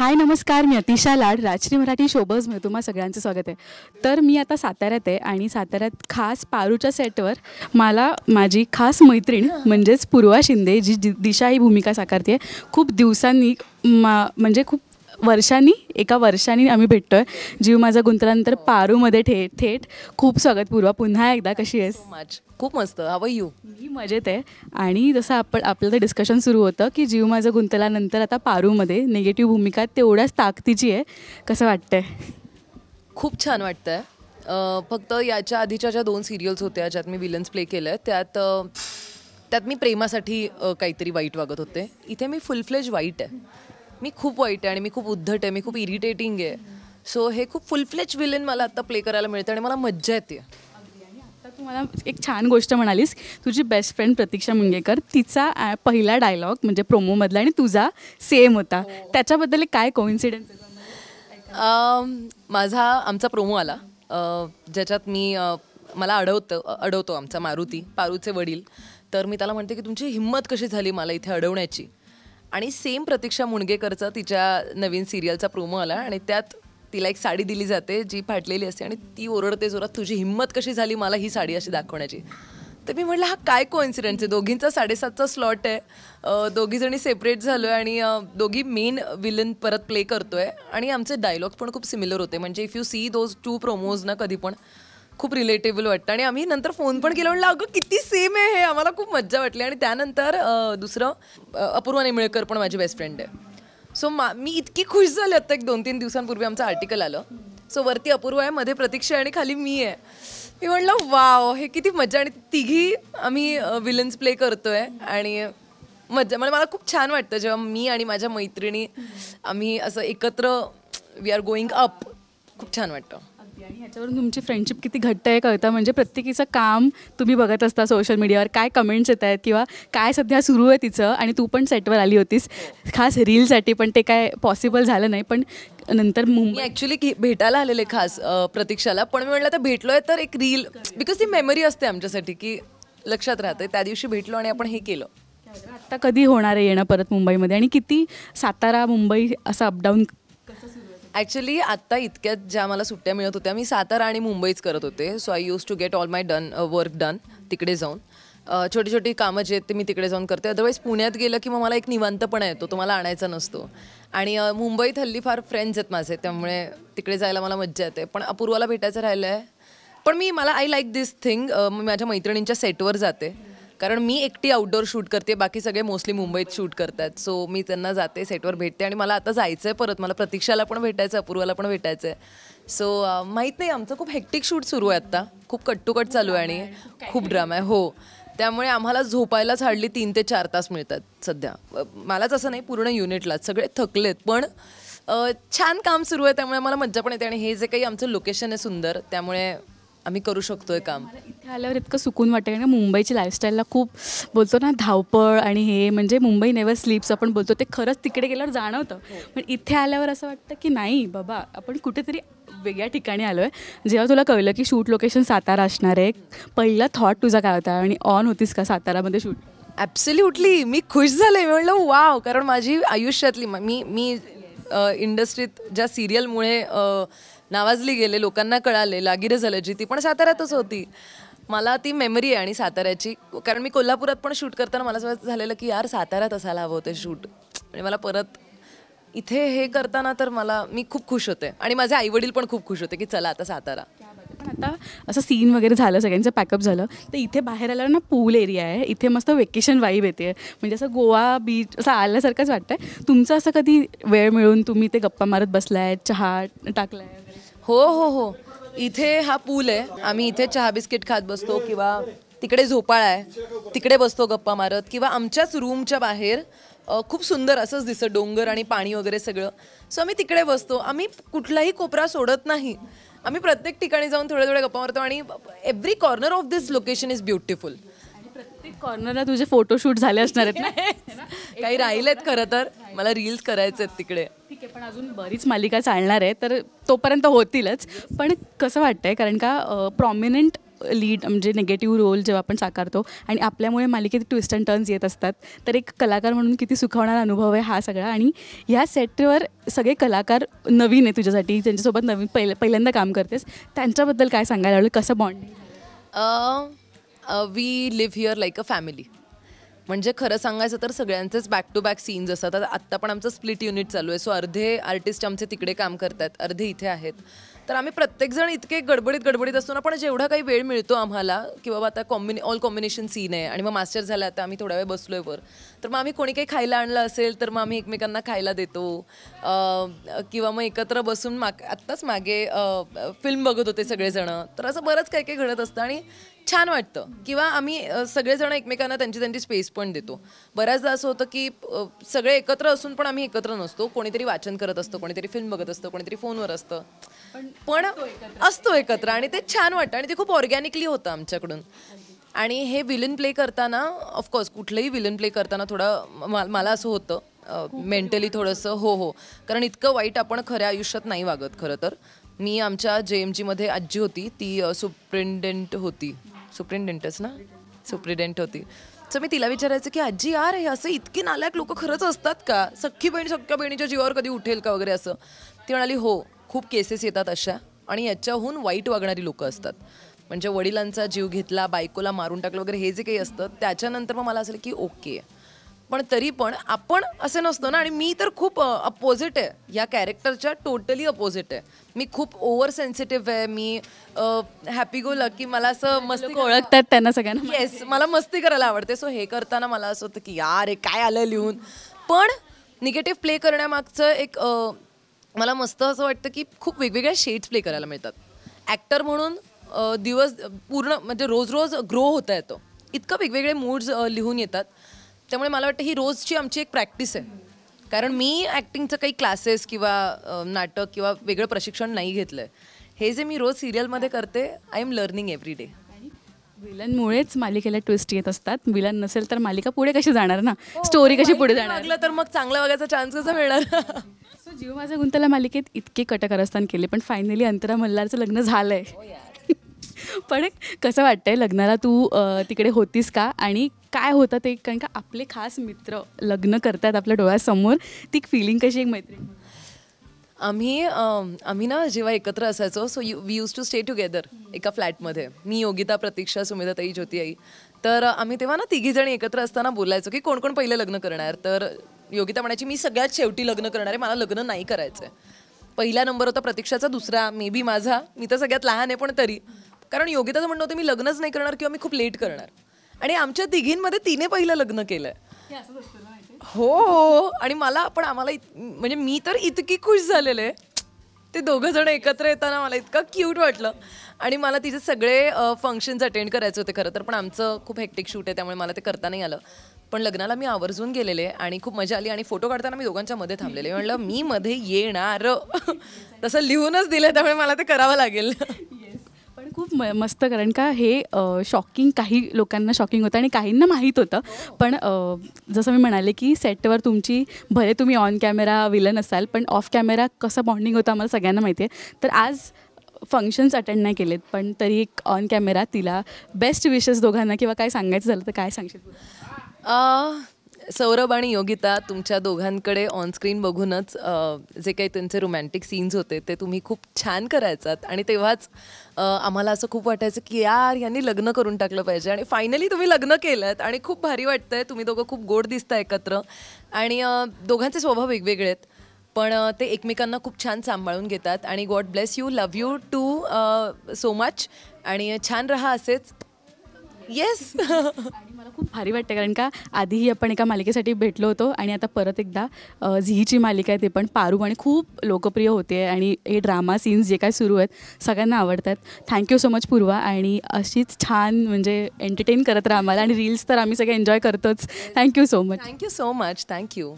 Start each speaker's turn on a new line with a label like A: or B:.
A: हाय नमस्कार, मी अतिशा लाड, राजश्री मराठी शोबजमध्ये तुम्हा सगळ्यांचं स्वागत आहे. तर मी आता साताऱ्यात आहे आणि साताऱ्यात खास पारूच्या सेटवर मला माझी खास मैत्रीण म्हणजेच पूर्वा शिंदे जी दिशा ही भूमिका साकारते आहे. खूप दिवसांनी म्हणजे खूप वर्षांनी एका वर्षांनी आम्ही भेटतो आहे. जीव माझा गुंतल्यानंतर पारूमध्ये थेट खूप स्वागत पूर्वा, पुन्हा एकदा कशी आहेस?
B: खूप मस्त. How you?
A: मी मजेत आहे. आणि जसं आपलं ते डिस्कशन सुरू होतं की जीव माझं गुंतल्यानंतर आता पारूमध्ये निगेटिव्ह भूमिका तेवढ्याच ताकदीची आहे. कसं वाटतंय?
B: खूप छान वाटतंय. फक्त याच्या आधीच्या ज्या 2 सिरियल्स होत्या ज्यात मी विलन्स प्ले केलं त्यात मी प्रेमासाठी काहीतरी वाईट वागत होते. इथे मी फुल फ्लेज वाईट आहे. मी खूप वाईट आहे आणि मी खूप उद्धट आहे, मी खूप इरिटेटिंग आहे. सो हे खूप फुल फ्लेज विलन मला आता प्ले करायला मिळतं आणि मला मज्जा येते.
A: तू मला एक छान गोष्ट म्हणालीस, तुझी बेस्ट फ्रेंड प्रतीक्षा मुंगेकर, तिचा पहिला डायलॉग म्हणजे प्रोमोमधला आणि तुझा सेम होता. त्याच्याबद्दल काय कोइन्सिडन्स?
B: आमचा प्रोमो आला ज्याच्यात मला अडवतो आमचा मारुती, पारूचे वडील. तर मी त्याला म्हणते की तुमची हिंमत कशी झाली मला इथे अडवण्याची. आणि सेम प्रतीक्षा मुंडगेकरचा तिच्या नवीन सिरियलचा प्रोमो आला आणि त्यात तिला एक साडी दिली जाते जी फाटलेली असते आणि ती ओरडते जोरात, तुझी हिंमत कशी झाली मला ही साडी अशी दाखवण्याची. तर मी म्हटलं हा काय कोइन्सिडन्स आहे. दोघींचा 7:30चा स्लॉट आहे, दोघीजणी सेपरेट झालो आहे आणि दोघी मेन विलन परत प्ले करतोय आणि आमचे डायलॉग पण खूप सिमिलर होते. म्हणजे if you see those 2 promos ना कधी पण खूप रिलेटेबल वाटतं. आणि आम्ही नंतर फोन पण केला, म्हटलं अगं किती सेम आहे हे. आम्हाला खूप मज्जा वाटली. आणि त्यानंतर दुसरं अपूर्वा निमळेकर पण माझी बेस्ट फ्रेंड आहे. सो मी इतकी खुश झाले. आता एक 2-3 दिवसांपूर्वी आमचं आर्टिकल आलं. सो वरती अपूर्वा आहे, मध्ये प्रतीक्षा आणि खाली मी आहे. मी म्हटलं वाव हे किती मज्जा. आणि तिघी आम्ही विलन्स प्ले करतोय आणि मज्जा. मला खूप छान वाटतं जेव्हा मी आणि माझ्या मैत्रिणी आम्ही असं एकत्र वी आर गोईंग अप. खूप छान वाटतं.
A: आणि ह्याच्यावरून तुमची फ्रेंडशिप किती घट्ट आहे कळतं. म्हणजे प्रत्येकीचं काम तुम्ही बघत असता सोशल मीडियावर, काय कमेंट्स येत आहेत किंवा काय सध्या सुरू आहे तिचं. आणि तू पण सेटवर आली होतीस खास रीलसाठी, पण ते काय पॉसिबल झालं नाही. पण नंतर
B: मी ॲक्च्युली भेटायला आलेले खास प्रतीक्षाला, पण मी म्हटलं तर भेटलो आहे तर एक रील, बिकॉज ती मेमरी असते आमच्यासाठी की लक्षात राहते. त्या दिवशी भेटलो आणि आपण हे केलं.
A: आता कधी होणार आहे येणं परत मुंबईमध्ये? आणि किती सातारा मुंबई असं अपडाऊन?
B: ॲक्च्युली आत्ता इतक्यात ज्या मला सुट्ट्या मिळत होत्या मी सातारा आणि मुंबईच करत होते. So I use to get all my work done तिकडे जाऊन. छोटी छोटी कामं जे आहेत ते मी तिकडे जाऊन करते. अदरवाईज पुण्यात गेलं की मग मला एक निवांतपणा येतो, तो मला आणायचा नसतो. आणि मुंबईत हल्ली फार फ्रेंड्स आहेत माझे, त्यामुळे तिकडे जायला मला मज्जा येते. पण अपूर्वाला भेटायचं राहिलं आहे. पण मला आय लाईक दिस थिंग, मी माझ्या मैत्रिणींच्या सेटवर जाते. कारण मी एकटी आउटडोअर शूट करते, बाकी सगळे मोस्टली मुंबईत शूट करतात. सो मी त्यांना जाते, सेटवर भेटते. आणि मला आता जायचं आहे परत, मला प्रतीक्षाला पण भेटायचं आहे, अपूर्वाला पण भेटायचं आहे. सो माहीत नाही, आमचं खूप हेक्टिक शूट सुरू आहे आत्ता, खूप कट टू कट चालू आहे आणि खूप ड्रामा आहे. हो, त्यामुळे आम्हाला झोपायलाच हार्डली 3 ते 4 तास मिळतात सध्या. मलाच असं नाही, पूर्ण युनिटलाच सगळे थकलेत. पण छान काम सुरू आहे त्यामुळे मला मज्जा पण येते. आणि हे जे काही आमचं लोकेशन आहे सुंदर, त्यामुळे आम्ही करू शकतोय काम.
A: इथे आल्यावर इतकं सुकून वाटतं ना. मुंबईची लाईफस्टाईलला खूप बोलतो ना धावपळ आणि हे, म्हणजे मुंबई नेव्हर स्लीप्स आपण बोलतो, ते खरंच तिकडे गेल्यावर जाणवतं. पण इथे आल्यावर असं वाटतं की नाही बाबा, आपण कुठेतरी वेगळ्या ठिकाणी आलो आहे. जेव्हा तुला कळलं की शूट लोकेशन सातारा असणार आहे, पहिला थॉट तुझा काय होता? आणि ऑन होतीस का सातारामध्ये शूट?
B: ॲब्सोल्युटली मी खुश झाले. मी म्हटलं वाव, कारण माझी आयुष्यातली मी इंडस्ट्रीत ज्या सिरियलमुळे नावाजली गेले, लोकांना कळाले, लागिरे झालं जी, ती पण साताऱ्यातच होती. मला ती मेमरी आहे आणि साताऱ्याची. कारण मी कोल्हापुरात पण शूट करताना मला असं झालेलं की यार साताऱ्यात असायला हवं होतं शूट. आणि मला परत इथे हे करताना तर मी खूप खुश होते. आणि माझे आईवडील पण खूप खुश होते की चला आता सातारा.
A: पण आता असं सीन वगैरे झालं, सगळ्यांचं पॅकअप झालं, तर इथे बाहेर आल्यावर ना पूल एरिया आहे, इथे मस्त वेकेशन वाईब येते. म्हणजे असं गोवा बीच असं आल्यासारखंच वाटतंय. तुमचं असं कधी वेळ मिळून तुम्ही ते गप्पा मारत बसलाय, चहा टाकलाय?
B: हो, इथे हा पूल आहे. आम्ही इथे चहा बिस्किट खात बसतो किंवा तिकडे झोपाळा आहे, तिकडे बसतो गप्पा मारत. किंवा आमच्याच रूमच्या बाहेर खूप सुंदर असंच दिसतं, डोंगर आणि पाणी वगैरे सगळं. सो आम्ही तिकडे बसतो. आम्ही कुठलाही कोपरा सोडत नाही. आम्ही प्रत्येक ठिकाणी जाऊन थोडे गप्पा मारतो. आणि every corner of this location is beautiful.
A: प्रत्येक कॉर्नरला तुझे फोटोशूट झाले असणार आहेत ना?
B: काही राहिलेत खरं तर, मला रील्स करायचे आहेत तिकडे.
A: ठीक आहे, पण अजून बरीच मालिका चालणार आहे, तर तोपर्यंत होतीलच. पण कसं वाटतंय, कारण का प्रॉमिनंट लीड म्हणजे निगेटिव्ह रोल जेव्हा आपण साकारतो आणि आपल्यामुळे मालिकेत ट्विस्ट अँड टर्न्स येत असतात, तर एक कलाकार म्हणून किती सुखावणारा अनुभव आहे हा सगळा. आणि ह्या सेटवर सगळे कलाकार नवीन आहे तुझ्यासाठी, त्यांच्यासोबत नवीन पहिल्यांदा काम करतेस, त्यांच्याबद्दल काय सांगायला आवडेल, कसं bonding?
B: We live here like a family. म्हणजे खरं सांगायचं तर सगळ्यांचेच बॅक टू बॅक सीन्स असतात. आत्ता पण आमचं स्प्लिट युनिट चालू आहे, सो अर्धे आर्टिस्ट आमचे तिकडे काम करतात, अर्धे इथे आहेत. तर आम्ही प्रत्येकजण इतके गडबडीत असतो ना, पण जेवढा काही वेळ मिळतो आम्हाला की बाबा आता ऑल कॉम्बिनेशन सीन आहे आणि मग मास्टर झाला, आता आम्ही थोडा वेळ बसलोय वर, तर मग आम्ही कोणी काही खायला आणलं असेल तर मग आम्ही एकमेकांना खायला देतो, किंवा मग एकत्र बसून आत्ताच मागे फिल्म बघत होते सगळेजण. तर असं बरंच काही काही घडत असतं आणि छान वाटतं. किंवा आम्ही सगळेजण एकमेकांना त्यांची स्पेस पण देतो. बऱ्याचदा असं होतं की सगळे एकत्र असून पण आम्ही एकत्र नसतो, कोणीतरी वाचन करत असतं, कोणीतरी फिल्म बघत असतं, कोणीतरी फोनवर असतं, पण असतो एकत्र आणि ते छान वाटतं आणि ते खूप ऑर्गॅनिकली होतं आमच्याकडून. आणि हे विलन प्ले करताना, ऑफकोर्स कुठलंही विलन प्ले करताना थोडं मला असं होतं मेंटली थोडंसं, हो, कारण इतकं वाईट आपण खऱ्या आयुष्यात नाही वागत खरं तर. मी आमच्या JMGमध्ये आजी होती, ती सुप्रिटेंडंट होती. सो मी तिला विचारायचं की आजी यार हे असं इतकी नालायक लोक खरंच असतात का, सख्खी बहिणीच्या जीवावर कधी उठेल का वगैरे असं. ती म्हणाली हो, खूप केसेस येतात अशा आणि याच्याहून वाईट वागणारी लोकं असतात. म्हणजे वडिलांचा जीव घेतला, बायकोला मारून टाकलं वगैरे हे जे काही असतं, त्याच्यानंतर मग मला असं की ओके, पण तरी पण आपण असे नसतो ना. आणि मी तर खूप अपोजिट आहे या कॅरेक्टरच्या, टोटली अपोजिट आहे. मी खूप ओव्हर सेन्सिटिव्ह आहे, मी हॅपी गो लकी, मला असं मस्ती
A: ओळखतात त्यांना सगळ्यांना.
B: येस, मला मस्ती करायला आवडते. सो हे करताना मला असं होतं की यार हे काय आलं लिहून. पण निगेटिव्ह प्ले करण्यामागचं एक मला मस्त असं वाटतं की खूप वेगवेगळ्या शेड्स प्ले करायला मिळतात. ॲक्टर म्हणून दिवस पूर्ण म्हणजे रोज ग्रो होता येतो, इतकं वेगवेगळे मूड्स लिहून येतात. त्यामुळे मला वाटतं ही रोजची आमची एक प्रॅक्टिस आहे, कारण मी ॲक्टिंगचं काही क्लासेस किंवा नाटक किंवा वेगळं प्रशिक्षण नाही घेतलं आहे. हे जे मी रोज सिरियलमध्ये करते, I am learning every day.
A: विलनमुळेच मालिकेला ट्विस्ट येत असतात. विलन नसेल तर मालिका पुढे कशी जाणार ना, स्टोरी कशी पुढे जाणार,
B: तर मग चांगला बघायचा चान्स कसा मिळणार.
A: सो जीव माझा गुंतला मालिकेत इतके कटकारस्थान केले, पण फायनली अंतरा मल्हारचं लग्न झालंय. पण कसं वाटतंय लग्नाला तू तिकडे होतीस का, आणि काय होतं ते, कारण का आपले खास मित्र लग्न करतात आपल्या डोळ्यासमोर, ती फिलिंग कशी एक मैत्रीण?
B: आम्ही ना जेव्हा एकत्र असायचो, so we use to stay together एका फ्लॅटमध्ये. मी, योगिता, प्रतीक्षा, सुमेधाताई, ज्योती आई. तर आम्ही तेव्हा ना तिघीजणी एकत्र असताना बोलायचो की कोण कोण पहिलं लग्न करणार. तर योगिता म्हणायची मी सगळ्यात शेवटी लग्न करणार आहे, मला लग्न नाही करायचं आहे. पहिला नंबर होता प्रतीक्षाचा, दुसरा मे बी माझा, मी तर सगळ्यात लहान आहे पण तरी. कारण योगिताचं म्हणणं होतं मी लग्नच नाही करणार किंवा मी खूप लेट करणार. आणि आमच्या तिघींमध्ये तिने पहिलं लग्न केलंय. हो, आणि आम्हाला म्हणजे मी तर इतकी खुश झालेले, ते दोघं जण एकत्र येताना मला इतकं क्यूट वाटलं. आणि मला तिचे सगळे फंक्शन्स अटेंड करायचे होते खरं तर, पण आमचं खूप हेक्टिक शूट आहे त्यामुळे मला ते करता नाही आलं. पण लग्नाला मी आवर्जून गेलेले आणि खूप मजा आली. आणि फोटो काढताना मी दोघांच्या मध्ये थांबलेले, म्हणलं मी मध्ये येणार, तसं लिहूनच दिलं त्यामुळे मला ते करावं लागेल.
A: पण खूप मस्त, कारण का हे शॉकिंग, काही लोकांना शॉकिंग होतं आणि काहींना माहीत होतं. पण जसं मी म्हणाले की सेटवर तुमची, भले तुम्ही ऑन कॅमेरा विलन असाल पण ऑफ कॅमेरा कसं बॉन्डिंग होतं आम्हाला सगळ्यांना माहिती आहे. तर आज फंक्शन्स अटेंड नाही केलेत, पण तरी एक ऑन कॅमेरा तिला बेस्ट विशेस दोघांना किंवा काय सांगायचं झालं तर काय सांगशील?
B: सौरभ आणि योगिता, तुमच्या दोघांकडे ऑनस्क्रीन बघूनच जे काही त्यांचे रोमॅन्टिक सीन्स होते ते तुम्ही खूप छान करायचात. आणि तेव्हाच आम्हाला असं खूप वाटायचं की यार यांनी लग्न करून टाकलं पाहिजे. आणि फायनली तुम्ही लग्न केलं आणि खूप भारी वाटतंय. तुम्ही दोघं खूप गोड दिसता एकत्र. आणि दोघांचे स्वभाव वेगवेगळे आहेत, पण ते एकमेकांना खूप छान सांभाळून घेतात. आणि God bless you, love you too so much. आणि छान रहा असेच. येस.
A: आणि मला खूप भारी वाटतं, कारण का आधीही आपण एका मालिकेसाठी भेटलो होतो आणि आता परत एकदा झीची मालिका आहे, ते पण पारू, आणि खूप लोकप्रिय होते. आणि हे ड्रामा सीन्स जे काय सुरू आहेत सगळ्यांना आवडतात. थँक्यू सो मच पूर्वा, आणि अशीच छान म्हणजे एंटरटेन करत राहा आम्हाला. आणि रील्स तर आम्ही सगळे एन्जॉय करतोच. Thank you so much.
B: Thank you so much. Thank you.